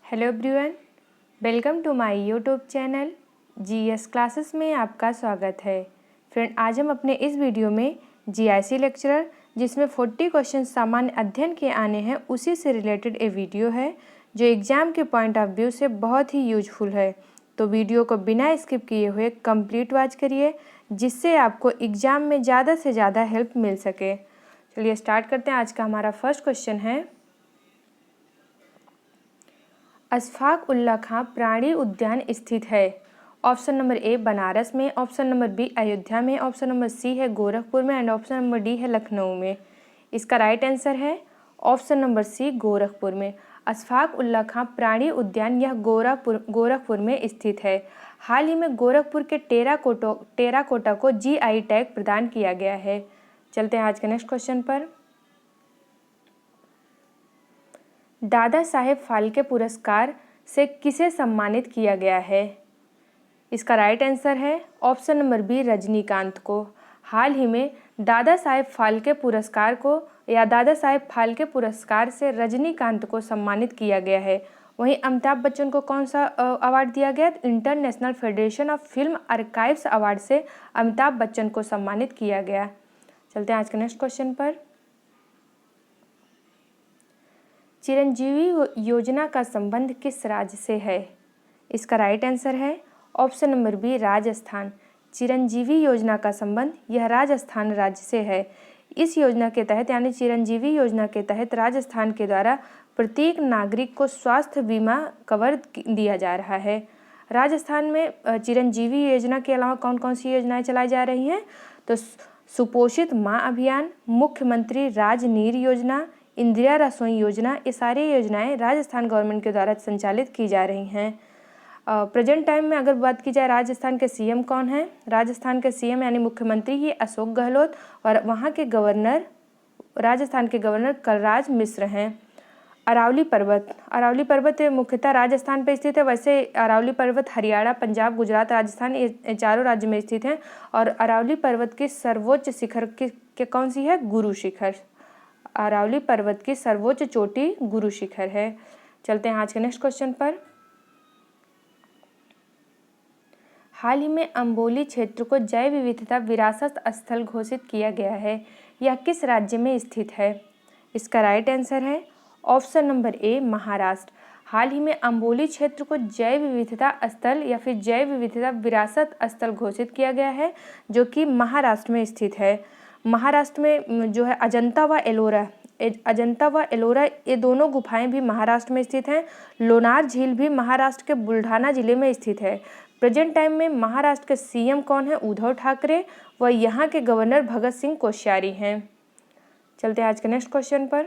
Hello everyone, welcome to my YouTube channel GS classes में आपका स्वागत है। फ्रेंड, आज हम अपने इस वीडियो में जीआईसी लेक्चरर जिसमें 40 क्वेश्चन सामान्य अध्ययन के आने हैं उसी से रिलेटेड एक वीडियो है जो एग्ज़ाम के पॉइंट ऑफ व्यू से बहुत ही यूजफुल है। तो वीडियो को बिना स्किप किए हुए कंप्लीट वॉच करिए जिससे आपको एग्ज़ाम में ज़्यादा से ज़्यादा हेल्प मिल सके। चलिए स्टार्ट करते हैं। आज का हमारा फर्स्ट क्वेश्चन है, अशफाक उल्लाह खां प्राणी उद्यान स्थित है? ऑप्शन नंबर ए बनारस में, ऑप्शन नंबर बी अयोध्या में, ऑप्शन नंबर सी है गोरखपुर में एंड ऑप्शन नंबर डी है लखनऊ में। इसका राइट आंसर है ऑप्शन नंबर सी गोरखपुर में। अशफाक उल्लाह खां प्राणी उद्यान यह गोरखपुर में स्थित है। हाल ही में गोरखपुर के टेराकोटा को जीआई टैग प्रदान किया गया है। चलते हैं आज के नेक्स्ट क्वेश्चन पर। दादा साहेब फाल्के पुरस्कार से किसे सम्मानित किया गया है? इसका राइट आंसर है ऑप्शन नंबर बी रजनीकांत को। हाल ही में दादा साहेब फाल्के पुरस्कार को या दादा साहेब फाल्के पुरस्कार से रजनीकांत को सम्मानित किया गया है। वहीं अमिताभ बच्चन को कौन सा अवार्ड दिया गया? International federation of film archives award से अमिताभ बच्चन को सम्मानित किया गया। चलते हैं आज के नेक्स्ट क्वेश्चन पर। चिरंजीवी योजना का संबंध किस राज्य से है? इसका राइट आंसर है option number B Rajasthan. Chiranjeevi योजना का संबंध यह राजस्थान राज्य से है। इस योजना के तहत यानी चिरंजीवी योजना के तहत राजस्थान के द्वारा प्रत्येक नागरिक को स्वास्थ्य बीमा कवर दिया जा रहा है। राजस्थान में चिरंजीवी योजना के अलावा कौन कौन सी योजनाएं चलाई जा रही हैं? तो सुपोषित माँ अभियान, मुख्यमंत्री राजनीर योजना, इंदिरा रसोई योजना, ये सारी योजनाएं राजस्थान गवर्नमेंट के द्वारा संचालित की जा रही हैं। प्रेजेंट टाइम में अगर बात की जाए राजस्थान के सीएम कौन है? राजस्थान के सीएम यानी मुख्यमंत्री ये अशोक गहलोत और वहाँ के गवर्नर राजस्थान के गवर्नर कलराज मिश्र हैं। अरावली पर्वत मुख्यतः राजस्थान पर स्थित है। वैसे अरावली पर्वत हरियाणा, पंजाब, गुजरात, राजस्थान ये चारों राज्य में स्थित हैं। और अरावली पर्वत की सर्वोच्च शिखर के कौन सी है? गुरु शिखर। अरावली पर्वत की सर्वोच्च चोटी गुरु शिखर है। चलते हैं आज के नेक्स्ट क्वेश्चन पर। हाल ही में अंबोली क्षेत्र को जैव विविधता विरासत स्थल घोषित किया गया है। यह किस राज्य में स्थित है? इसका राइट आंसर है ऑप्शन नंबर ए महाराष्ट्र। हाल ही में अंबोली क्षेत्र को जैव विविधता स्थल या फिर जैव विविधता विरासत स्थल घोषित किया गया है जो कि महाराष्ट्र में स्थित है। महाराष्ट्र में जो है अजंता व एलोरा ये दोनों गुफाएं भी महाराष्ट्र में स्थित हैं। लोनार झील भी महाराष्ट्र के बुल्ढाना जिले में स्थित है। प्रेजेंट टाइम में महाराष्ट्र के सीएम कौन है? उद्धव ठाकरे व यहाँ के गवर्नर भगत सिंह कोश्यारी हैं। चलते हैं आज के नेक्स्ट क्वेश्चन पर।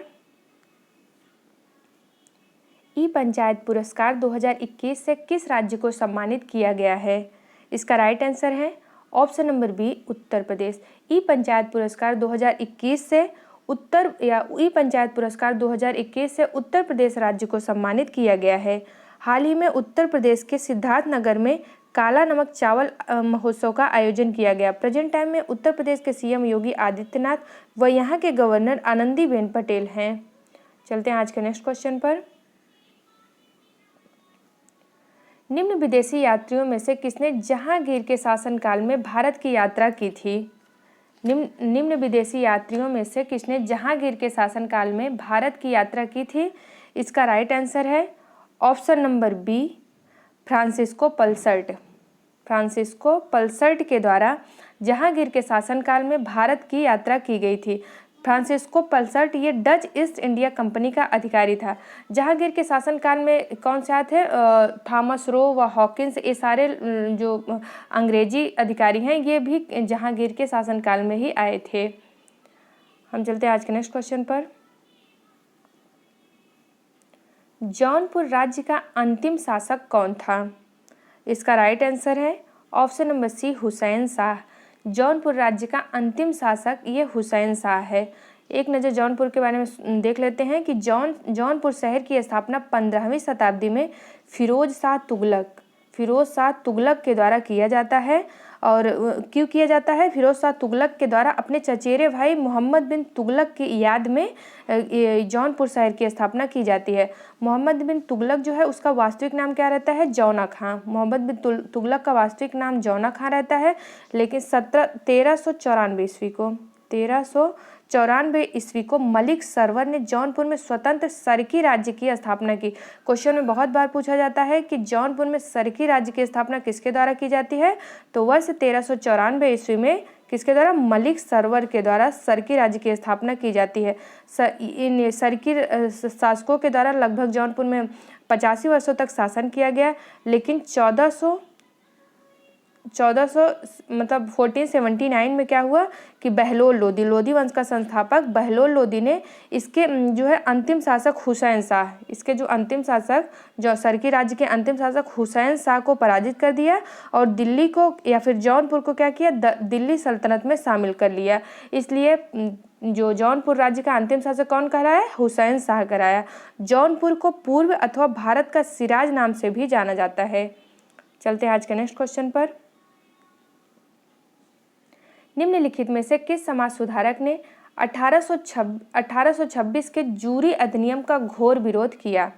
ई पंचायत पुरस्कार 2021 से किस राज्य को सम्मानित किया गया है? इसका राइट आंसर है option number B Uttar Pradesh. ई पंचायत पुरस्कार 2021 से उत्तर प्रदेश राज्य को सम्मानित किया गया है। हाल ही में उत्तर प्रदेश के सिद्धार्थनगर में काला नमक चावल महोत्सव का आयोजन किया गया। प्रेजेंट टाइम में उत्तर प्रदेश के सीएम योगी आदित्यनाथ व यहाँ के गवर्नर आनंदीबेन पटेल हैं। चलते हैं आज के नेक्स्ट क्वेश्चन पर। निम्न विदेशी यात्रियों में से किसने जहांगीर के शासनकाल में भारत की यात्रा की थी? निम्न विदेशी यात्रियों में से किसने जहांगीर के शासनकाल में भारत की यात्रा की थी? इसका राइट आंसर है option number B Francisco Pelsaert के द्वारा जहांगीर के शासनकाल में भारत की यात्रा की गई थी। फ्रांसिस्को पल्सर्ट ये डच ईस्ट इंडिया कंपनी का अधिकारी था। जहांगीर के शासनकाल में कौन से आए थे? थॉमस रो व हॉकिंस, ये सारे जो अंग्रेजी अधिकारी हैं ये भी जहांगीर के शासनकाल में ही आए थे। हम चलते हैं आज के नेक्स्ट क्वेश्चन पर। जौनपुर राज्य का अंतिम शासक कौन था? इसका राइट आंसर है option number C Hussain Shah. Jaunpur राज्य का अंतिम शासक ये हुसैन शाह है। एक नज़र जौनपुर के बारे में देख लेते हैं कि जौनपुर शहर की स्थापना 15वीं शताब्दी में फिरोज शाह तुगलक के द्वारा किया जाता है और क्यों किया जाता है? फिरोज शाह तुगलक के द्वारा अपने चचेरे भाई मोहम्मद बिन तुगलक की याद में जौनपुर शहर की स्थापना की जाती है। मोहम्मद बिन तुगलक जो है उसका वास्तविक नाम क्या रहता है? जौना खां। मोहम्मद बिन तुगलक का वास्तविक नाम जौना खां रहता है, लेकिन 1394 ईस्वी को मलिक सरवर ने जौनपुर में स्वतंत्र सरकी राज्य की स्थापना की। क्वेश्चन में बहुत बार पूछा जाता है कि जौनपुर में सरकी राज्य की स्थापना किसके द्वारा की जाती है? तो वर्ष 1394 ईस्वी में किसके द्वारा? मलिक सरवर के द्वारा सरकी राज्य की स्थापना की जाती है। इन सरकी शासकों के द्वारा लगभग जौनपुर में 85 वर्षों तक शासन किया गया, लेकिन 1479 में क्या हुआ कि बहलोल लोदी, लोदी वंश का संस्थापक बहलोल लोदी ने इसके जो है अंतिम शासक हुसैन शाह, इसके जो अंतिम शासक जो सरकी राज्य के अंतिम शासक हुसैन शाह को पराजित कर दिया और दिल्ली को या फिर जौनपुर को क्या किया? दिल्ली सल्तनत में शामिल कर लिया। इसलिए जो जौनपुर राज्य का अंतिम शासक कौन कहलाया? हुसैन शाह कराया। जौनपुर को पूर्व अथवा भारत का सिराज नाम से भी जाना जाता है। चलते हैं आज के नेक्स्ट क्वेश्चन पर। निम्नलिखित में से किस समाज सुधारक ने 1826 के जूरी अधिनियम का घोर विरोध किया?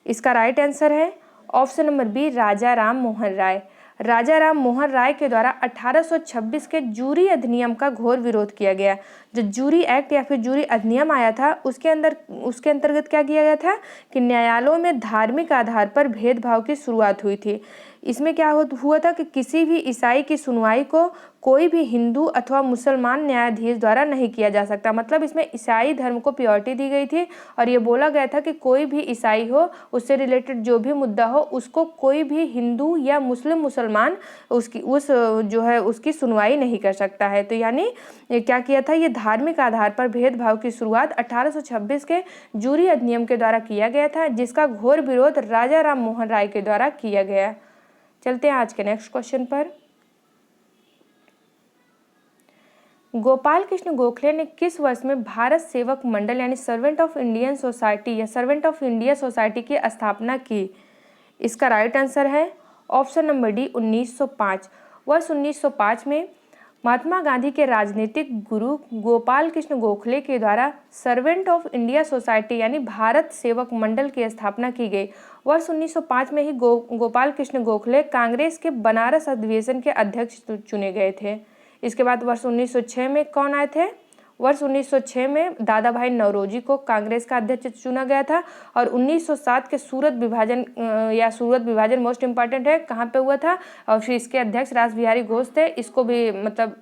इसका राइट आंसर है ऑप्शन नंबर बी, राजा राम मोहन राय। राजा राम मोहन राय के द्वारा 1826 के जूरी अधिनियम का घोर विरोध किया गया। जो जूरी एक्ट या फिर जूरी अधिनियम आया था उसके अंतर्गत क्या किया गया था कि न्यायालयों में धार्मिक आधार पर भेदभाव की शुरुआत हुई थी। इसमें क्या हुआ था कि किसी भी ईसाई की सुनवाई को कोई भी हिंदू अथवा मुसलमान न्यायाधीश द्वारा नहीं किया जा सकता। मतलब इसमें ईसाई धर्म को प्रियोरिटी दी गई थी और ये बोला गया था कि कोई भी ईसाई हो, उससे रिलेटेड जो भी मुद्दा हो, उसको कोई भी हिंदू या मुसलमान उसकी सुनवाई नहीं कर सकता है। तो यानी क्या किया था? ये धार्मिक आधार पर भेदभाव की शुरुआत 1826 के जूरी अधिनियम के द्वारा किया गया था, जिसका घोर विरोध राजा राम मोहन राय के द्वारा किया गया। चलते हैं आज के नेक्स्ट क्वेश्चन पर। गोपाल कृष्ण गोखले ने किस वर्ष में भारत सेवक मंडल यानी सर्वेंट ऑफ इंडियन सोसाइटी या सर्वेंट ऑफ इंडिया सोसाइटी की स्थापना की? इसका राइट आंसर है ऑप्शन नंबर डी, 1905। वर्ष 1905 में महात्मा गांधी के राजनीतिक गुरु गोपाल कृष्ण गोखले के द्वारा सर्वेंट ऑफ इंडिया सोसाइटी यानी भारत सेवक मंडल की स्थापना की गई। वर्ष 1905 में ही गोपाल कृष्ण गोखले कांग्रेस के बनारस अधिवेशन के अध्यक्ष चुने गए थे। इसके बाद वर्ष 1906 में कौन आए थे? वर्ष 1906 में दादा भाई नौरोजी को कांग्रेस का अध्यक्ष चुना गया था और 1907 के सूरत विभाजन मोस्ट इम्पॉर्टेंट है, कहाँ पे हुआ था? और फिर इसके अध्यक्ष रास बिहारी घोष थे। इसको भी मतलब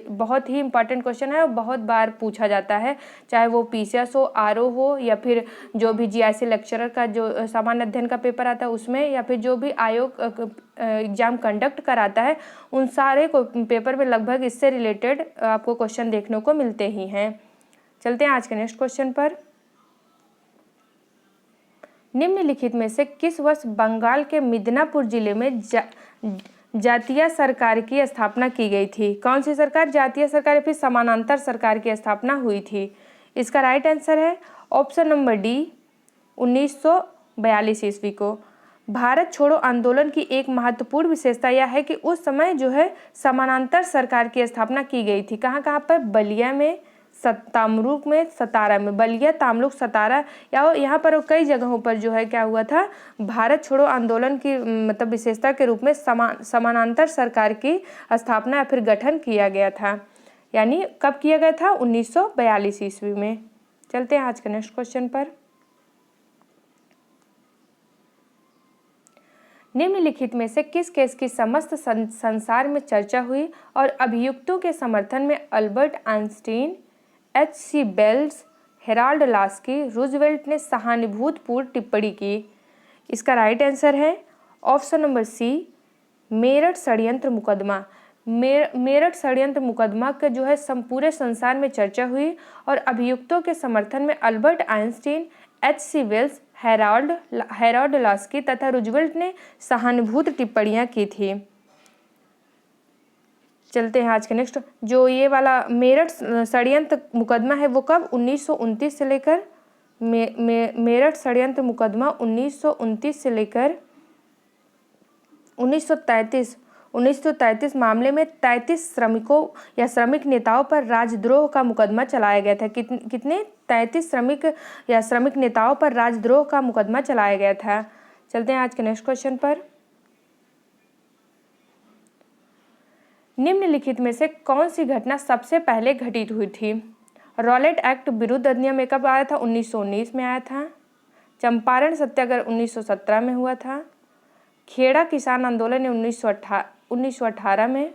बहुत ही इंपॉर्टेंट क्वेश्चन है और बहुत बार पूछा जाता है, चाहे वो पीसीएस हो, आरओ हो या फिर जो भी जीआईसी लेक्चरर का जो सामान्य अध्ययन का पेपर आता है उसमें, या फिर जो भी आयोग एग्जाम कंडक्ट कराता है, उन सारे पेपर में लगभग इससे रिलेटेड आपको क्वेश्चन देखने को मिलते ही हैं। चलते हैं आज के नेक्स्ट क्वेश्चन पर। निम्नलिखित में से किस वर्ष बंगाल के मिदनापुर जिले में जातीय सरकार की स्थापना की गई थी? कौन सी सरकार? जातीय सरकार या फिर समानांतर सरकार की स्थापना हुई थी? इसका राइट आंसर है ऑप्शन नंबर डी, 1942 ईस्वी को। भारत छोड़ो आंदोलन की एक महत्वपूर्ण विशेषता यह है कि उस समय जो है समानांतर सरकार की स्थापना की गई थी। कहाँ कहाँ पर? बलिया में, तामरुक में, सतारा में। बलिया, तामरुक, सतारा या यहाँ पर कई जगहों पर जो है क्या हुआ था? भारत छोड़ो आंदोलन की मतलब विशेषता के रूप में समानांतर सरकार की स्थापना या फिर गठन किया गया था। यानी कब किया गया था? 1942 ईस्वी में। चलते हैं आज के नेक्स्ट क्वेश्चन पर। निम्नलिखित में से किस केस की समस्त संसार में चर्चा हुई और अभियुक्तों के समर्थन में Albert Einstein, H.C. Wells, Harold Laski, Roosevelt ने सहानुभूतिपूर्ण टिप्पणी की? इसका राइट आंसर है ऑप्शन नंबर सी, मेरठ षड्यंत्र मुकदमा। मेरठ षड्यंत्र मुकदमा का जो है पूरे संसार में चर्चा हुई और अभियुक्तों के समर्थन में Albert Einstein, H.C. Wells, Harold Laski तथा रूजवेल्ट ने सहानुभूति टिप्पणियां की थी। चलते हैं आज के नेक्स्ट। जो ये वाला मेरठ षड्यंत्र मुकदमा है वो कब? 1929 से लेकर मेरठ षड्यंत्र मुकदमा 1929 से लेकर 1933 1933 मामले में 33 श्रमिकों या श्रमिक नेताओं पर राजद्रोह का मुकदमा चलाया गया था। कितने 33 श्रमिक या श्रमिक नेताओं पर राजद्रोह का मुकदमा चलाया गया था। चलते हैं आज के नेक्स्ट क्वेश्चन पर। निम्नलिखित में से कौन सी घटना सबसे पहले घटित हुई थी? रॉलेट एक्ट विरुद्ध अधिनियम कब आया था? 1919 में आया था। चंपारण सत्याग्रह 1917 में हुआ था। खेड़ा किसान आंदोलन 1918 में,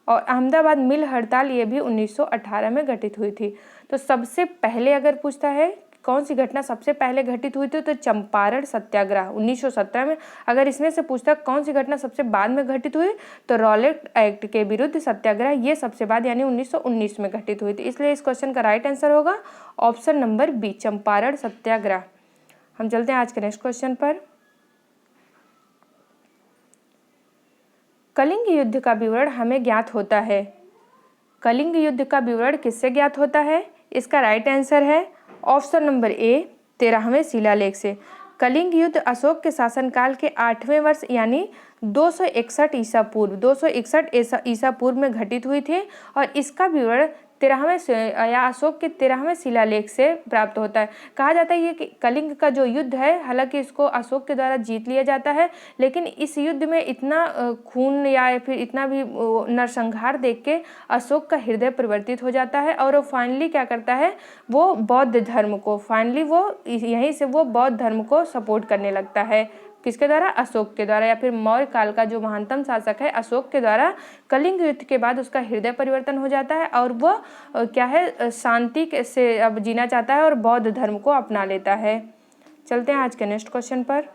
और अहमदाबाद मिल हड़ताल ये भी 1918 में घटित हुई थी। तो सबसे पहले अगर पूछता है कौन सी घटना सबसे पहले घटित हुई थी तो चंपारण सत्याग्रह 1917 में। अगर इसमें से पूछता कौन सी घटना सबसे बाद में घटित हुई तो रॉलेट एक्ट के विरुद्ध सत्याग्रह ये सबसे बाद यानी 1919 में घटित हुई थी। इसलिए इस क्वेश्चन का राइट आंसर होगा ऑप्शन नंबर बी, चंपारण सत्याग्रह। हम चलते हैं आज के नेक्स्ट क्वेश्चन पर। कलिंग युद्ध का विवरण हमें ज्ञात होता है। कलिंग युद्ध का विवरण किससे ज्ञात होता है? इसका राइट आंसर है ऑप्शन नंबर ए, 13वें शिलालेख से। कलिंग युद्ध अशोक के शासनकाल के 8वें वर्ष यानी 261 ईसा पूर्व 261 ईसा पूर्व में घटित हुई थी, और इसका विवरण 13वें या अशोक के 13वें शिलालेख से प्राप्त होता है। कहा जाता है ये कि कलिंग का जो युद्ध है, हालांकि इसको अशोक के द्वारा जीत लिया जाता है, लेकिन इस युद्ध में इतना खून या फिर इतना भी नरसंहार देख के अशोक का हृदय परिवर्तित हो जाता है, और वो फाइनली क्या करता है, वो बौद्ध धर्म को फाइनली वो यहीं से वो बौद्ध धर्म को सपोर्ट करने लगता है। किसके द्वारा? अशोक के द्वारा, या फिर मौर्य काल का जो महानतम शासक है अशोक के द्वारा कलिंग युद्ध के बाद उसका हृदय परिवर्तन हो जाता है, और वह क्या है, शांति से अब जीना चाहता है और बौद्ध धर्म को अपना लेता है। चलते हैं आज के नेक्स्ट क्वेश्चन पर।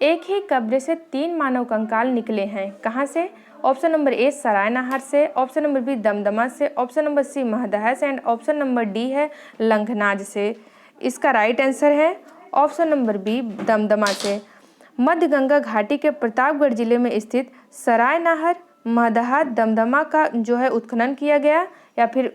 एक ही कब्र से 3 मानव कंकाल निकले हैं, कहाँ से? ऑप्शन नंबर ए, सरायनहर से, ऑप्शन नंबर बी, दमदमा से, ऑप्शन नंबर सी, महदह से, एंड ऑप्शन नंबर डी है लंघनाज से। इसका राइट आंसर है ऑप्शन नंबर बी, दमदमा से। मध्य गंगा घाटी के प्रतापगढ़ जिले में स्थित सरायनहर, महदह, दमदमा का जो है उत्खनन किया गया, या फिर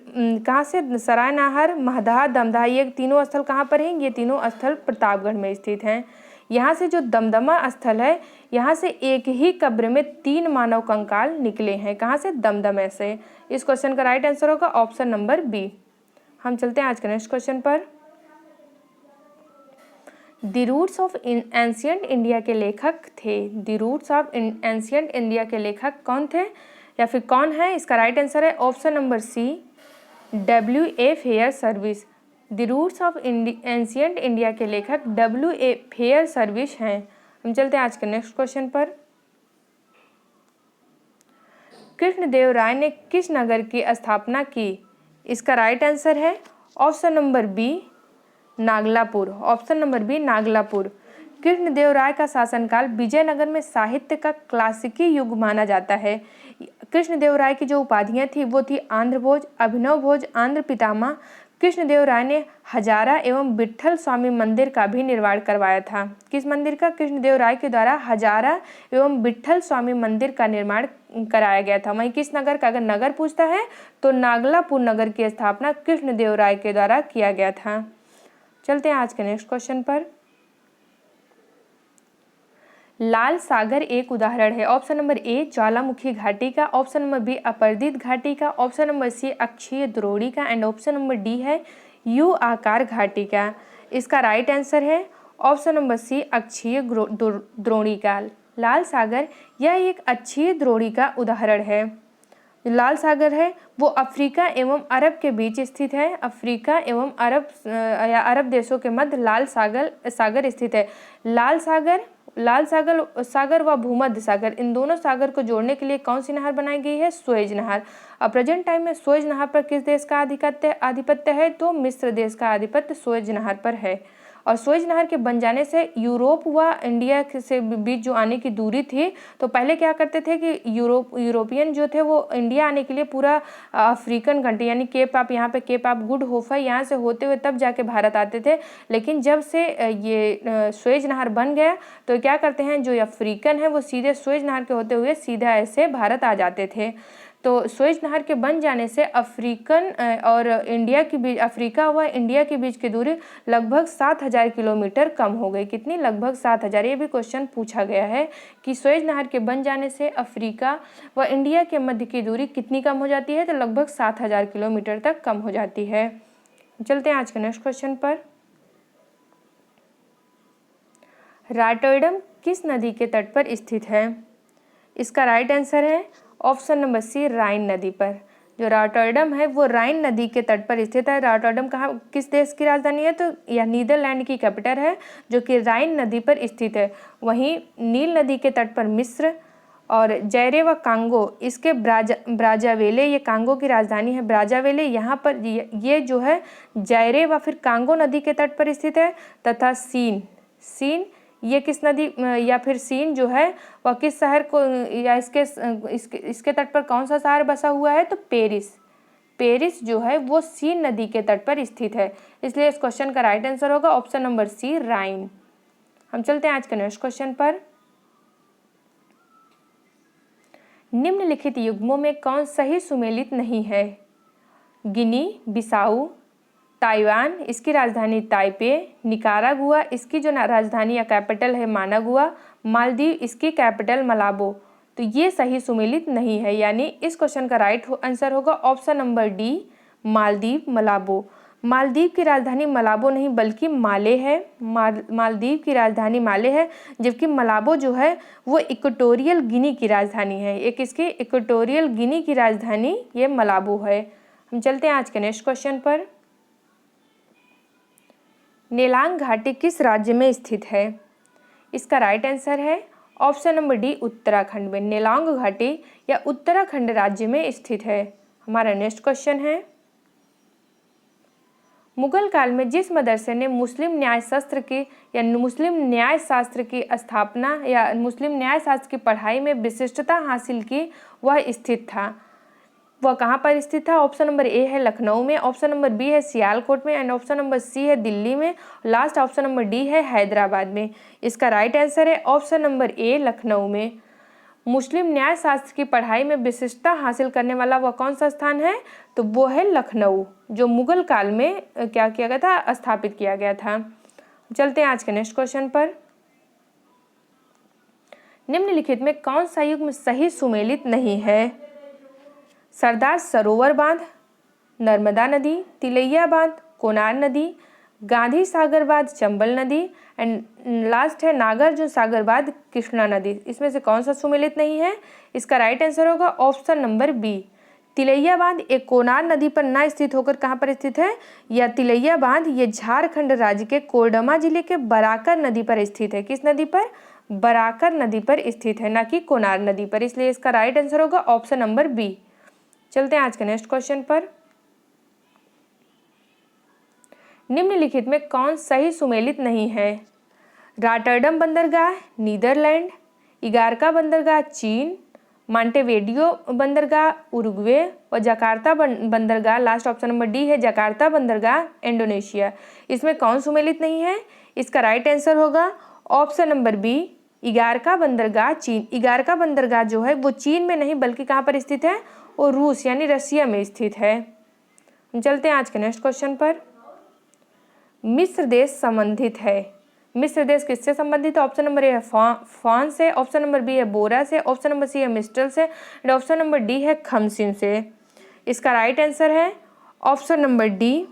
कहाँ से? सरायनहर, महदह, दमदमा, ये तीनों स्थल कहाँ पर हैं? ये तीनों स्थल प्रतापगढ़ में स्थित हैं। यहाँ से जो दमदमा स्थल है, यहाँ से एक ही कब्र में 3 मानव कंकाल निकले हैं, कहाँ से? दमदमा से। इस क्वेश्चन का राइट आंसर होगा ऑप्शन नंबर बी। हम चलते हैं आज के नेक्स्ट क्वेश्चन पर। The roots of ancient India के लेखक थे। The roots of ancient India के लेखक कौन थे या फिर कौन है? इसका राइट आंसर है option number C, W.A. Fairservis. The roots of ancient India के लेखक W.A. फेयर सर्विस हैं। हम चलते हैं आज के नेक्स्ट क्वेश्चन पर। कृष्णदेव राय ने किस नगर की स्थापना की? इसका राइट आंसर है option number B, Nagalapur. Option number B, Nagalapur. Krishnadev Raya का शासनकाल विजयनगर में साहित्य का क्लासिकी युग माना जाता है। कृष्णदेव राय की जो उपाधियां थी वो थी आंध्र भोज, अभिनव भोज, आंध्र पितामह। कृष्णदेव राय ने हजारा एवं विट्ठल स्वामी मंदिर का भी निर्माण करवाया था। किस मंदिर का? कृष्णदेव राय के द्वारा हजारा एवं विट्ठल स्वामी मंदिर का निर्माण कराया गया था। वहीं किस नगर का अगर नगर पूछता है तो नागलापुर नगर की स्थापना कृष्णदेव राय के द्वारा किया गया था। चलते हैं आज के नेक्स्ट क्वेश्चन पर। लाल सागर एक उदाहरण है। ऑप्शन नंबर ए, ज्वालामुखी घाटी का, ऑप्शन नंबर बी, अपरदित घाटी का, ऑप्शन नंबर सी, अक्षीय द्रोणी का, एंड ऑप्शन नंबर डी है यू आकार घाटी का। इसका राइट आंसर है ऑप्शन नंबर सी, अक्षीय द्रोणी का। लाल सागर यह एक अक्षीय द्रोणी का उदाहरण है। लाल सागर है वो अफ्रीका एवं अरब के बीच स्थित है। अफ्रीका एवं अरब या अरब देशों के मध्य लाल सागर स्थित है। लाल सागर व भूमध्य सागर, इन दोनों सागर को जोड़ने के लिए कौन सी नहर बनाई गई है? सुएज नहर। अब प्रेजेंट टाइम में सुएज नहर पर किस देश का आधिपत्य है? तो मिस्र देश का आधिपत्य सुएज नहर पर है। और सुएज नहर के बन जाने से यूरोप व इंडिया से बीच जो आने की दूरी थी, तो पहले क्या करते थे कि यूरोपियन जो थे वो इंडिया आने के लिए पूरा अफ्रीकन कंट्री यानी केप ऑफ, यहाँ पे केप ऑफ गुड होप है, यहाँ से होते हुए तब जाके भारत आते थे। लेकिन जब से ये सुएज नहर बन गया तो क्या करते हैं, जो अफ्रीकन है वो सीधे सुएज नहर के होते हुए सीधा ऐसे भारत आ जाते थे। तो सुएज नहर के बन जाने से अफ्रीकन और इंडिया के बीच, अफ्रीका व इंडिया के बीच की दूरी लगभग 7000 किलोमीटर कम हो गई। कितनी? लगभग 7000। ये भी क्वेश्चन पूछा गया है कि सुएज नहर के बन जाने से अफ्रीका व इंडिया के मध्य की दूरी कितनी कम हो जाती है? तो लगभग 7000 किलोमीटर तक कम हो जाती है। चलते हैं आज के नेक्स्ट क्वेश्चन पर। रॉटरडम किस नदी के तट पर स्थित है? इसका राइट आंसर है ऑप्शन नंबर सी, राइन नदी पर। जो रॉटरडम है वो राइन नदी के तट पर स्थित है। रॉटरडम कहाँ, किस देश की राजधानी है? तो यह नीदरलैंड की कैपिटल है जो कि राइन नदी पर स्थित है। वहीं नील नदी के तट पर मिस्र और जैरे व कांगो, इसके ब्राज़ाविले, ये कांगो की राजधानी है ब्राज़ाविले। यहाँ पर ये जो है जैरे व फिर कांगो नदी के तट पर स्थित है। तथा सीन ये किस नदी या फिर सीन जो है वह किस शहर को या इसके तट पर कौन सा शहर बसा हुआ है? तो पेरिस जो है वो सीन नदी के तट पर स्थित है। इसलिए इस क्वेश्चन का राइट आंसर होगा ऑप्शन नंबर सी, राइन। हम चलते हैं आज के नेक्स्ट क्वेश्चन पर। निम्नलिखित युग्मों में कौन सही सुमेलित नहीं है? गिनी बिसाऊ, ताइवान, इसकी राजधानी ताइपे, निकारागुआ, इसकी जो राजधानी या कैपिटल है मानागुआ, मालदीव, इसकी कैपिटल मलाबो। तो ये सही सुमेलित नहीं है, यानी इस क्वेश्चन का राइट आंसर होगा option number D, Maldives Malabo. Maldives की राजधानी मलाबो नहीं बल्कि माले है। मालदीव की राजधानी माले है, जबकि मलाबो जो है वो इक्वेटोरियल गिनी की राजधानी है। एक इसकी इक्वेटोरियल गिनी की राजधानी ये मलाबो है। हम चलते हैं आज के नेक्स्ट क्वेश्चन पर। नेलांग घाटी किस राज्य में स्थित है? इसका राइट आंसर है ऑप्शन नंबर डी, उत्तराखंड में। नेलांग घाटी या उत्तराखंड राज्य में स्थित है। हमारा नेक्स्ट क्वेश्चन है, मुगल काल में जिस मदरसे ने मुस्लिम न्यायशास्त्र की स्थापना या मुस्लिम न्यायशास्त्र की पढ़ाई में विशिष्टता हासिल की, वह स्थित था। वह कहाँ पर स्थित था? ऑप्शन नंबर ए है लखनऊ में, ऑप्शन नंबर बी है सियालकोट में, एंड ऑप्शन नंबर सी है दिल्ली में, लास्ट ऑप्शन नंबर डी है हैदराबाद में। इसका राइट आंसर है ऑप्शन नंबर ए, लखनऊ में। मुस्लिम न्यायशास्त्र की पढ़ाई में विशिष्टता हासिल करने वाला वह कौन सा स्थान है? तो वो है लखनऊ, जो मुगल काल में क्या किया गया था? स्थापित किया गया था। चलते हैं आज के नेक्स्ट क्वेश्चन पर। निम्नलिखित में कौन सा युग्म सही सुमेलित नहीं है? सरदार सरोवर बांध, नर्मदा नदी, तिलैया बांध, कोनार नदी, गांधी सागर बांध, चंबल नदी, एंड लास्ट है नागार्जुन सागर बांध, कृष्णा नदी। इसमें से कौन सा सुमेलित नहीं है? इसका राइट आंसर होगा ऑप्शन नंबर बी, तिलैया बांध। एक कोनार नदी पर न स्थित होकर कहाँ पर स्थित है? या तिलैया बांध ये झारखंड राज्य के कोडरमा जिले के बराकर नदी पर स्थित है। किस नदी पर? बराकर नदी पर स्थित है, ना कि कोनार नदी पर। इसलिए इसका राइट आंसर होगा ऑप्शन नंबर बी। चलते हैं आज के नेक्स्ट क्वेश्चन पर। निम्नलिखित में कौन सही सुमेलित नहीं है? रॉटरडम बंदरगाह नीदरलैंड, इगारका बंदरगाह चीन, मांटेवेडियो बंदरगाह उरुग्वे और जकार्ता बंदरगाह, लास्ट ऑप्शन नंबर डी है जकार्ता बंदरगाह, इंडोनेशिया। इसमें कौन सुमेलित नहीं है? इसका राइट आंसर होगा ऑप्शन नंबर बी, इगारका बंदरगाह चीन। इगारका बंदरगाह जो है वो चीन में नहीं बल्कि कहाँ पर स्थित है? और रूस यानी रसिया में स्थित है। चलते हैं आज के नेक्स्ट क्वेश्चन पर। मिस्र देश संबंधित है। मिस्र देश किससे संबंधित है? ऑप्शन नंबर ए है फान से, ऑप्शन नंबर बी है बोरा से, ऑप्शन नंबर सी है मिस्टल से, एंड ऑप्शन नंबर डी है खमसिन से। इसका राइट आंसर है ऑप्शन नंबर डी,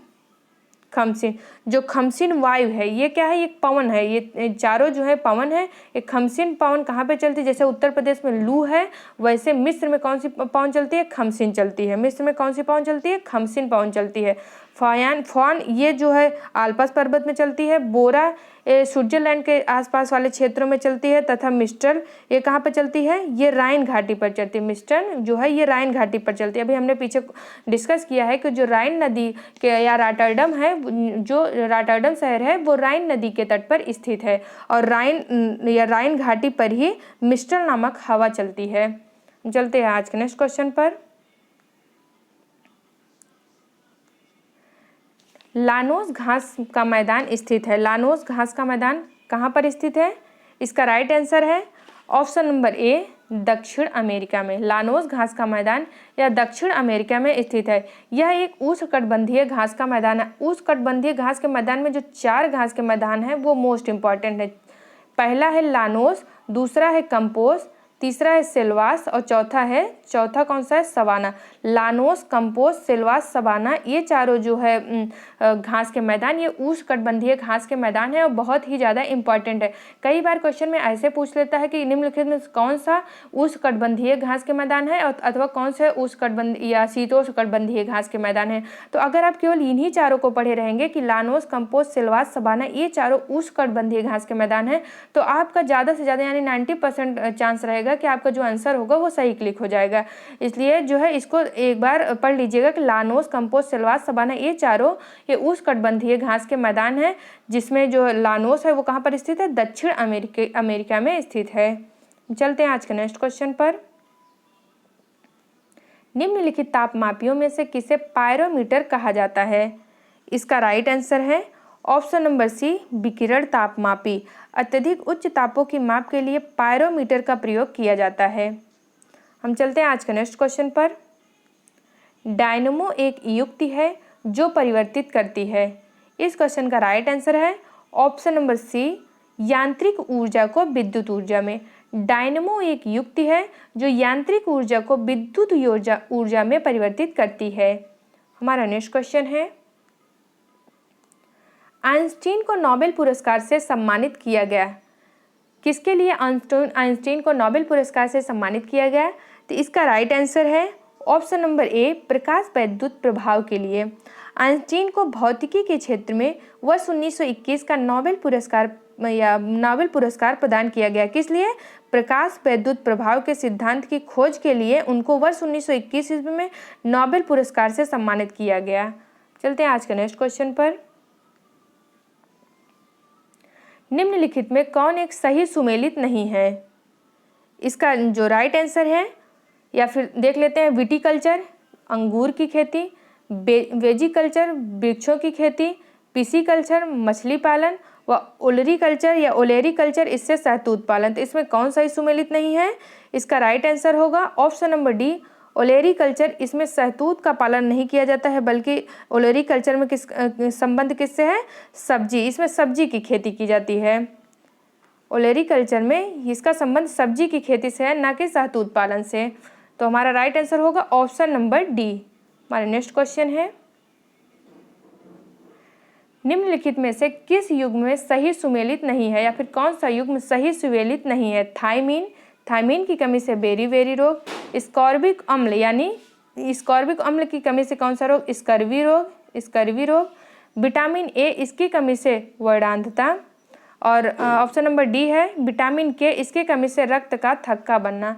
खमसिन। जो खमसिन वायु है ये क्या है? एक पवन है। ये चारों जो है पवन है। एक खमसिन पवन कहाँ पे चलती है? जैसे उत्तर प्रदेश में लू है, वैसे मिस्र में कौन सी पवन चलती है? खमसिन चलती है। मिस्र में कौन सी पवन चलती है? खमसिन पवन चलती है। फान ये जो है आल्पस पर्वत में चलती है। बोरा स्विट्जरलैंड के आसपास वाले क्षेत्रों में चलती है। तथा मिस्टल ये कहाँ पर चलती है? ये राइन घाटी पर चलती है। मिस्टल जो है ये राइन घाटी पर चलती है। अभी हमने पीछे डिस्कस किया है कि जो राइन नदी के या रॉटरडम है, जो रॉटरडम शहर है वो राइन नदी के तट पर स्थित है और राइन घाटी पर ही मिस्टल नामक हवा चलती है। चलते हैं आज के नेक्स्ट क्वेश्चन पर। लानोस घास का मैदान स्थित है। लानोस घास का मैदान कहाँ पर स्थित है? इसका राइट आंसर है ऑप्शन नंबर ए, दक्षिण अमेरिका में। लानोस घास का मैदान यह दक्षिण अमेरिका में स्थित है। यह एक उष्णकटिबंधीय घास का मैदान है। उष्णकटिबंधीय घास के मैदान में जो 4 घास के मैदान हैं वो मोस्ट इंपॉर्टेंट है। पहला है लानोस, दूसरा है कंपोस्ट, तीसरा है सिल्वास और चौथा कौन सा है? Savanna. Llanos, compost, Silvassa, savanna, ये चारों जो है घास के मैदान, ये उष्णकटिबंधीय घास के मैदान है और बहुत ही ज़्यादा इंपॉर्टेंट है। कई बार क्वेश्चन में ऐसे पूछ लेता है कि निम्नलिखित में कौन सा उष्णकटिबंधीय घास के मैदान है अथवा कौन सा उष्णकटिबंधीय या शीतोष्णकटिबंधीय घास के मैदान है। तो अगर आप केवल इन्हीं चारों को पढ़े रहेंगे कि लानोस, कंपोस्ट, सिल्वास, सवाना, ये चारों उष्णकटिबंधीय घास के मैदान है, तो आपका ज़्यादा से ज़्यादा यानी 90% चांस रहेगा कि आपका जो आंसर होगा वो सही क्लिक हो जाएगा। इसलिए जो है इसको एक बार पढ़ लीजिएगा कि लानोस, कंपोस्ट, सिल्वास, सवाना, ये चारों ये उष्णकटिबंधीय घास के मैदान है, जिसमें जो लानोस है वो कहाँ पर स्थित है? दक्षिण अमेरिका में स्थित है। चलते हैं आज के नेक्स्ट क्वेश्चन पर। निम्नलिखित तापमापियों में से किसे पायरोमीटर कहा जाता है? इसका राइट आंसर है ऑप्शन नंबर सी, विकिरण तापमापी। अत्यधिक उच्च तापों की माप के लिए पायरोमीटर का प्रयोग किया जाता है। हम चलते हैं आज के नेक्स्ट क्वेश्चन पर। डायनमो एक युक्ति है जो परिवर्तित करती है। इस क्वेश्चन का राइट आंसर है ऑप्शन नंबर सी, यांत्रिक ऊर्जा को विद्युत ऊर्जा में। डायनमो एक युक्ति है जो यांत्रिक ऊर्जा को विद्युत ऊर्जा में परिवर्तित करती है। हमारा नेक्स्ट क्वेश्चन है, आइंस्टीन को नोबेल पुरस्कार से सम्मानित किया गया। किसके लिए आइंस्टीन को नोबेल पुरस्कार से सम्मानित किया गया? तो इसका राइट आंसर है ऑप्शन नंबर ए, प्रकाश वैद्युत प्रभाव के लिए। आइंस्टीन को भौतिकी के क्षेत्र में वर्ष 1921 का नोबेल पुरस्कार प्रदान किया गया। किस लिए? प्रकाश वैद्युत प्रभाव के सिद्धांत की खोज के लिए उनको वर्ष 1921 ईस्वी में नोबेल पुरस्कार से सम्मानित किया गया। चलते हैं आज के नेक्स्ट क्वेश्चन पर। निम्नलिखित में कौन एक सही सुमेलित नहीं है? इसका जो राइट आंसर है, या फिर देख लेते हैं, विटीकल्चर अंगूर की खेती, वेजिकल्चर वृक्षों की खेती, पिसीकल्चर मछली पालन व ओलरीकल्चर या ओलेरीकल्चर इससे शहतूत पालन। तो इसमें कौन सही सुमेलित नहीं है? इसका राइट आंसर होगा ऑप्शन नंबर डी, ओलेरीकल्चर। इसमें शहतूत का पालन नहीं किया जाता है, बल्कि ओलेरीकल्चर में संबंध किससे है? सब्जी, इसमें सब्जी की खेती की जाती है। ओलेरीकल्चर में इसका संबंध सब्जी की खेती से है, ना कि शहतूत पालन से। तो हमारा राइट आंसर होगा ऑप्शन नंबर डी। हमारा नेक्स्ट क्वेश्चन है, निम्नलिखित में से किस युग्म में सही सुमेलित नहीं है, या फिर कौन सा युग्म सही सुमेलित नहीं है? थायमीन की कमी से बेरी रोग, स्कॉर्बिक अम्ल यानी स्कॉर्बिक अम्ल की कमी से कौन सा रोग? स्कर्वी रोग, विटामिन ए इसकी कमी से वर्णांधता, और ऑप्शन नंबर डी है विटामिन के इसकी कमी से रक्त का थक्का बनना।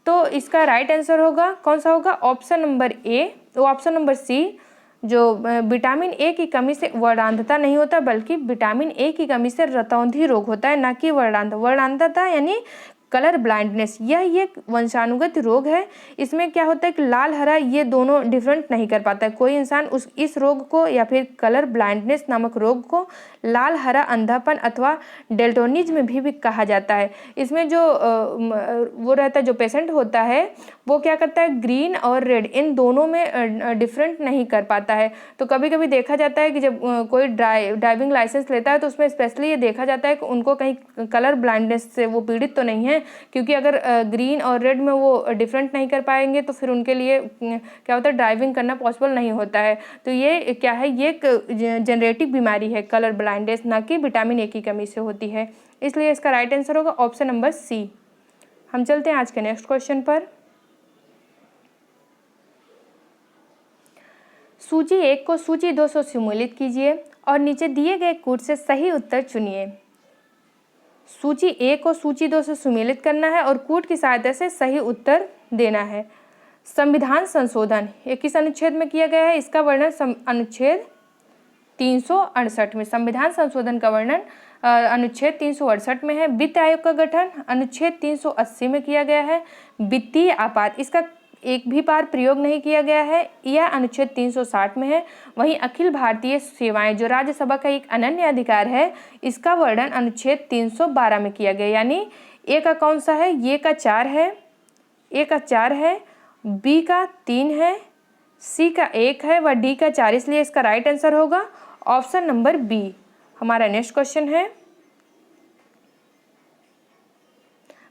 तो इसका राइट आंसर होगा कौन सा होगा? Option number A, option number C, जो विटामिन ए की कमी से वर्णांधता नहीं होता, बल्कि विटामिन ए की कमी से रतौंधी रोग होता है, ना कि वर्णांधता यानी कलर ब्लाइंडनेस। यह एक वंशानुगत रोग है। इसमें क्या होता है कि लाल हरा ये दोनों डिफरेंट नहीं कर पाता है कोई इंसान। इस रोग को या फिर कलर ब्लाइंडनेस नामक रोग को लाल हरा अंधापन अथवा डेल्टोनिज्म भी कहा जाता है। इसमें जो वो रहता है, जो पेशेंट होता है, वो क्या करता है, ग्रीन और रेड इन दोनों में डिफरेंट नहीं कर पाता है। तो कभी कभी देखा जाता है कि जब कोई ड्राइविंग लाइसेंस लेता है तो उसमें स्पेशली ये देखा जाता है कि उनको कहीं कलर ब्लाइंडनेस से वो पीड़ित तो नहीं है, क्योंकि अगर ग्रीन और रेड में वो डिफरेंट नहीं कर पाएंगे तो फिर उनके लिए क्या होता है, ड्राइविंग करना पॉसिबल नहीं होता है। तो ये क्या है, ये एक जेनरेटिव बीमारी है कलर ब्लाइंडनेस, ना कि विटामिन ए की कमी से होती है। इसलिए इसका राइट आंसर होगा ऑप्शन नंबर सी। हम चलते हैं आज के नेक्स्ट क्वेश्चन पर। सूची 1 को सूची 2 से सम्मिलित कीजिए और नीचे दिए गए कूट से सही उत्तर चुनिए। सूची 1 को सूची 2 से सम्मिलित करना है और कूट की सहायता से सही उत्तर देना है। संविधान संशोधन ये किस अनुच्छेद में किया गया है? इसका वर्णन अनुच्छेद 368 में। संविधान संशोधन का वर्णन अनुच्छेद 368 में है। वित्त आयोग का गठन अनुच्छेद 380 में किया गया है। वित्तीय आपात इसका एक भी बार प्रयोग नहीं किया गया है, यह अनुच्छेद 360 में है। वहीं अखिल भारतीय सेवाएं जो राज्यसभा का एक अनन्य अधिकार है, इसका वर्णन अनुच्छेद 312 में किया गया। यानी ए का कौन सा है? ये का 4 है, ए का 4 है, बी का 3 है, सी का 1 है व डी का 4, इसलिए इसका राइट आंसर होगा ऑप्शन नंबर बी। हमारा नेक्स्ट क्वेश्चन है,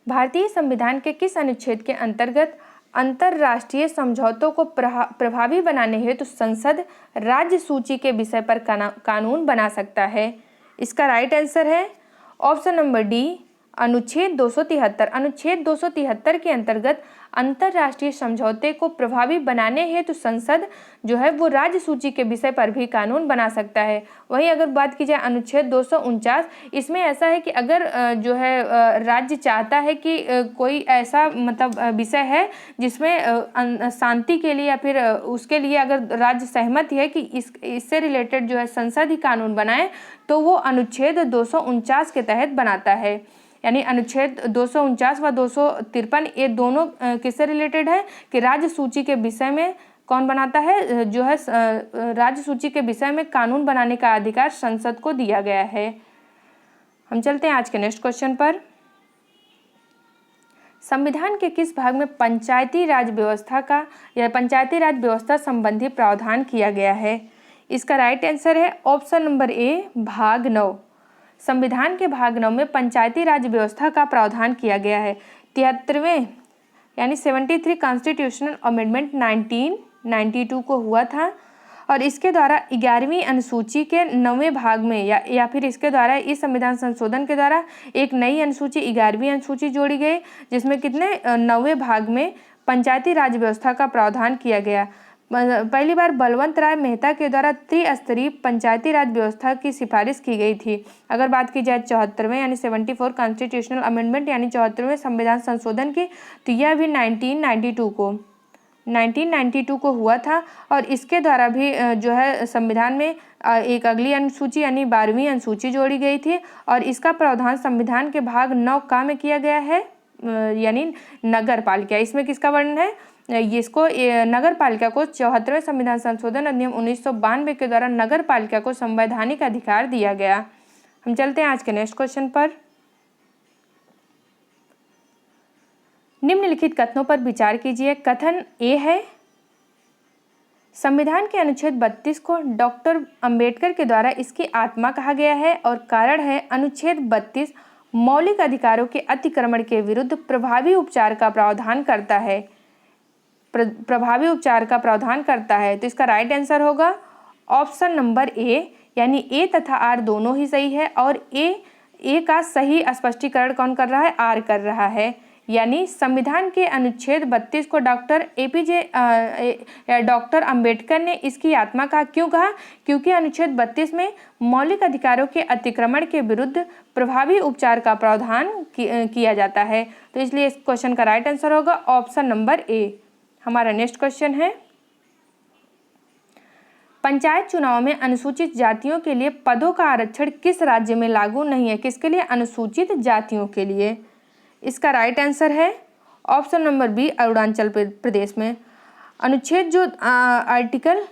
भारतीय संविधान के किस अनुच्छेद के अंतर्गत अंतरराष्ट्रीय समझौतों को प्रभावी बनाने हेतु संसद राज्य सूची के विषय पर कानून बना सकता है? इसका राइट आंसर है ऑप्शन नंबर डी, अनुच्छेद 273। अनुच्छेद 273 के अंतर्गत अंतरराष्ट्रीय समझौते को प्रभावी बनाने हेतु संसद जो है वो राज्य सूची के विषय पर भी कानून बना सकता है। वहीं अगर बात की जाए अनुच्छेद 249, इसमें ऐसा है कि अगर जो है राज्य चाहता है कि कोई ऐसा मतलब विषय है जिसमें शांति के लिए या फिर उसके लिए अगर राज्य सहमत है कि इससे रिलेटेड जो है संसद ही कानून बनाए, तो वो अनुच्छेद 249 के तहत बनाता है। यानी अनुच्छेद 249 व 253 ये दोनों किससे रिलेटेड है कि राज्य सूची के विषय में कौन बनाता है, जो है राज्य सूची के विषय में कानून बनाने का अधिकार संसद को दिया गया है। हम चलते हैं आज के नेक्स्ट क्वेश्चन पर। संविधान के किस भाग में पंचायती राज व्यवस्था का या पंचायती राज व्यवस्था संबंधी प्रावधान किया गया है? इसका राइट आंसर है ऑप्शन नंबर ए, भाग 9। संविधान के भाग 9 में पंचायती राज व्यवस्था का प्रावधान किया गया है। 73वें यानी 73 कॉन्स्टिट्यूशनल अमेंडमेंट 1992 को हुआ था और इसके द्वारा 11वीं अनुसूची के 9वें भाग में या फिर इसके द्वारा इस संविधान संशोधन के द्वारा एक नई अनुसूची 11वीं अनुसूची जोड़ी गई, जिसमें कितने 9वें भाग में पंचायती राज व्यवस्था का प्रावधान किया गया। पहली बार बलवंत राय मेहता के द्वारा त्रिस्तरीय पंचायती राज व्यवस्था की सिफारिश की गई थी। अगर बात की जाए 74वें यानी 74 कॉन्स्टिट्यूशनल अमेंडमेंट यानी 74वें संविधान संशोधन की, तो यह भी 1992 को हुआ था और इसके द्वारा भी जो है संविधान में एक अगली अनुसूची यानी 12वीं अनुसूची जोड़ी गई थी और इसका प्रावधान संविधान के भाग 9 का में किया गया है, यानी नगर पालिका। इसमें किसका वर्णन है? इसको नगर पालिका को 74वें संविधान संशोधन अधिनियम 1992 के द्वारा नगर पालिका को संवैधानिक अधिकार दिया गया। हम चलते हैं आज के नेक्स्ट क्वेश्चन पर। निम्नलिखित कथनों पर विचार कीजिए। कथन ए है, संविधान के अनुच्छेद 32 को डॉक्टर अंबेडकर के द्वारा इसकी आत्मा कहा गया है और कारण है अनुच्छेद 32 मौलिक अधिकारों के अतिक्रमण के विरुद्ध प्रभावी उपचार का प्रावधान करता है। प्रभावी उपचार का प्रावधान करता है, तो इसका राइट आंसर होगा ऑप्शन नंबर ए, यानी ए तथा आर दोनों ही सही है और ए का सही स्पष्टीकरण कौन कर रहा है? आर कर रहा है। यानी संविधान के अनुच्छेद 32 को डॉक्टर अंबेडकर ने इसकी आत्मा कहा। क्यों कहा? क्योंकि अनुच्छेद 32 में मौलिक अधिकारों के अतिक्रमण के विरुद्ध प्रभावी उपचार का प्रावधान किया जाता है, तो इसलिए इस क्वेश्चन का राइट आंसर होगा ऑप्शन नंबर ए। हमारा नेक्स्ट क्वेश्चन है, पंचायत चुनाव में अनुसूचित जातियों के लिए पदों का आरक्षण किस राज्य में लागू नहीं है? किसके लिए? अनुसूचित जातियों के लिए। इसका राइट आंसर है option number B, Arunachal Pradesh में। अनुच्छेद जो आर्टिकल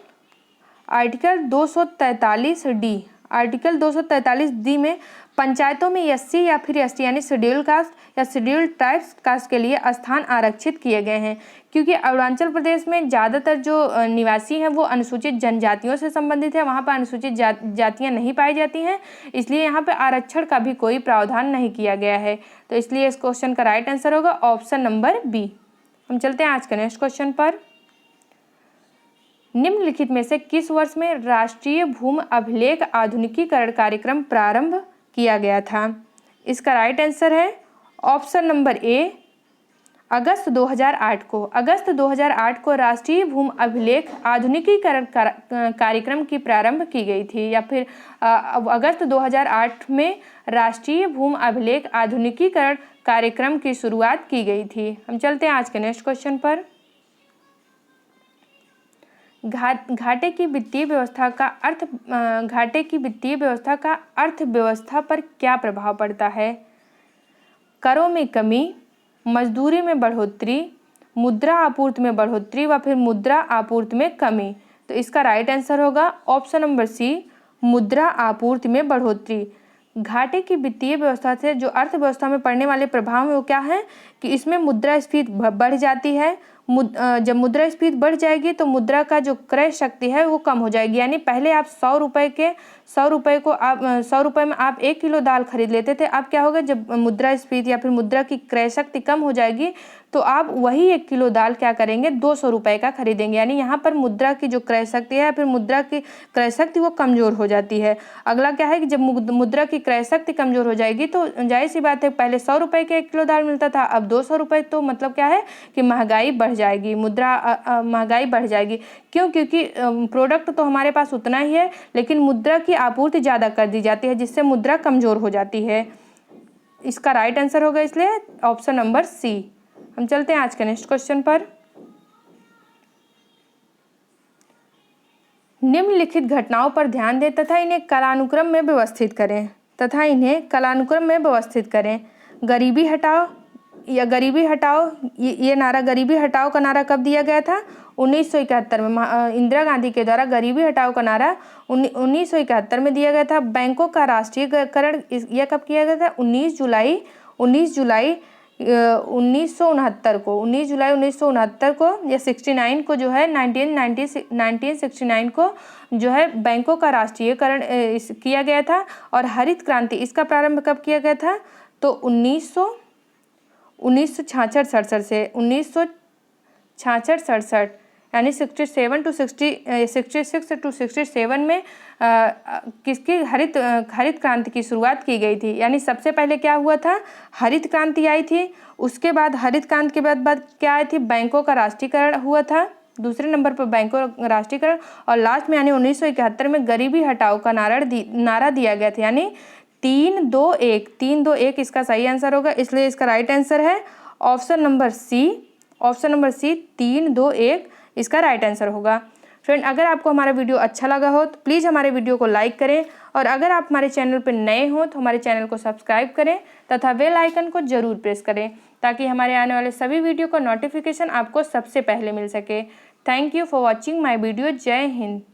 243 डी, आर्टिकल 243 डी में पंचायतों में एससी या फिर एसटी यानी शेड्यूल कास्ट या शेड्यूल ट्राइब्स कास्ट के लिए स्थान आरक्षित किए गए हैं, क्योंकि अरुणाचल प्रदेश में ज़्यादातर जो निवासी हैं वो अनुसूचित जनजातियों से संबंधित है। वहाँ पर अनुसूचित जातियाँ नहीं पाई जाती हैं, इसलिए यहाँ पर आरक्षण का भी कोई प्रावधान नहीं किया गया है, तो इसलिए इस क्वेश्चन का राइट आंसर होगा ऑप्शन नंबर बी। हम चलते हैं आज के नेक्स्ट क्वेश्चन पर। निम्नलिखित में से किस वर्ष में राष्ट्रीय भूमि अभिलेख आधुनिकीकरण कार्यक्रम प्रारंभ किया गया था? इसका राइट आंसर है ऑप्शन नंबर ए, अगस्त 2008 को। अगस्त 2008 को राष्ट्रीय भूमि अभिलेख आधुनिकीकरण कार्यक्रम की प्रारंभ की गई थी, या फिर अगस्त 2008 में राष्ट्रीय भूमि अभिलेख आधुनिकीकरण कार्यक्रम की शुरुआत की गई थी। हम चलते हैं आज के नेक्स्ट क्वेश्चन पर। घाटे की वित्तीय व्यवस्था का अर्थव्यवस्था पर क्या प्रभाव पड़ता है? करों में कमी, मजदूरी में बढ़ोतरी, मुद्रा आपूर्ति में बढ़ोतरी व फिर मुद्रा आपूर्ति में कमी। तो इसका राइट आंसर होगा ऑप्शन नंबर सी, मुद्रा आपूर्ति में बढ़ोतरी। घाटे की वित्तीय व्यवस्था से जो अर्थव्यवस्था में पड़ने वाले प्रभाव है वो क्या है कि इसमें मुद्रास्फीति बढ़ जाती है। जब मुद्रास्फीति बढ़ जाएगी तो मुद्रा का जो क्रय शक्ति है वो कम हो जाएगी। यानी पहले आप 100 रुपए को आप 100 रुपए में आप 1 किलो दाल खरीद लेते थे। अब क्या होगा, जब मुद्रास्फीति या फिर मुद्रा की क्रय शक्ति कम हो जाएगी तो आप वही 1 किलो दाल क्या करेंगे, 200 रुपए का खरीदेंगे। यानी यहाँ पर मुद्रा की जो क्रय शक्ति है या फिर मुद्रा की क्रय शक्ति वो कमजोर हो जाती है। अगला क्या है कि जब मुद्रा की क्रय शक्ति कमजोर हो जाएगी तो जाहिर सी बात है, पहले 100 रुपए के 1 किलो दाल मिलता था, अब 200 रुपए। तो मतलब क्या है कि महंगाई बढ़ जाएगी, महंगाई बढ़ जाएगी। क्यों? क्योंकि प्रोडक्ट तो हमारे पास उतना ही है लेकिन मुद्रा की आपूर्ति ज़्यादा कर दी जाती है जिससे मुद्रा कमजोर हो जाती है। इसका राइट आंसर होगा इसलिए ऑप्शन नंबर सी। हम चलते हैं आज के नेक्स्ट क्वेश्चन पर। निम्नलिखित घटनाओं पर ध्यान दें तथा इन्हें कालानुक्रम में व्यवस्थित करें। गरीबी हटाओ, ये नारा, गरीबी हटाओ का नारा कब दिया गया था? 1971 में। इंदिरा गांधी के द्वारा गरीबी हटाओ का नारा 1971 में दिया गया था। बैंकों का राष्ट्रीयकरण यह कब किया गया था? 19 जुलाई 1969 को या 69 को जो है 1969 को जो है बैंकों का राष्ट्रीयकरण किया गया था। और हरित क्रांति इसका प्रारंभ कब किया गया था? तो 1966 से 1966 यानी 66 टू 67 में किसकी हरित क्रांति की शुरुआत की गई थी। यानी सबसे पहले क्या हुआ था? हरित क्रांति आई थी। उसके बाद हरित क्रांति के बाद क्या आई थी? बैंकों का राष्ट्रीयकरण हुआ था। दूसरे नंबर पर बैंकों का राष्ट्रीयकरण और लास्ट में यानी 1971 में गरीबी हटाओ का नारा दिया गया था। यानी 3-2-1 इसका सही आंसर होगा। इसलिए इसका राइट आंसर है ऑप्शन नंबर सी। 3-2-1 इसका राइट आंसर होगा। फ्रेंड, अगर आपको हमारा वीडियो अच्छा लगा हो तो प्लीज़ हमारे वीडियो को लाइक करें और अगर आप हमारे चैनल पर नए हो तो हमारे चैनल को सब्सक्राइब करें तथा बेल आइकन को जरूर प्रेस करें ताकि हमारे आने वाले सभी वीडियो का नोटिफिकेशन आपको सबसे पहले मिल सके। Thank you for watching my video. जय हिंद।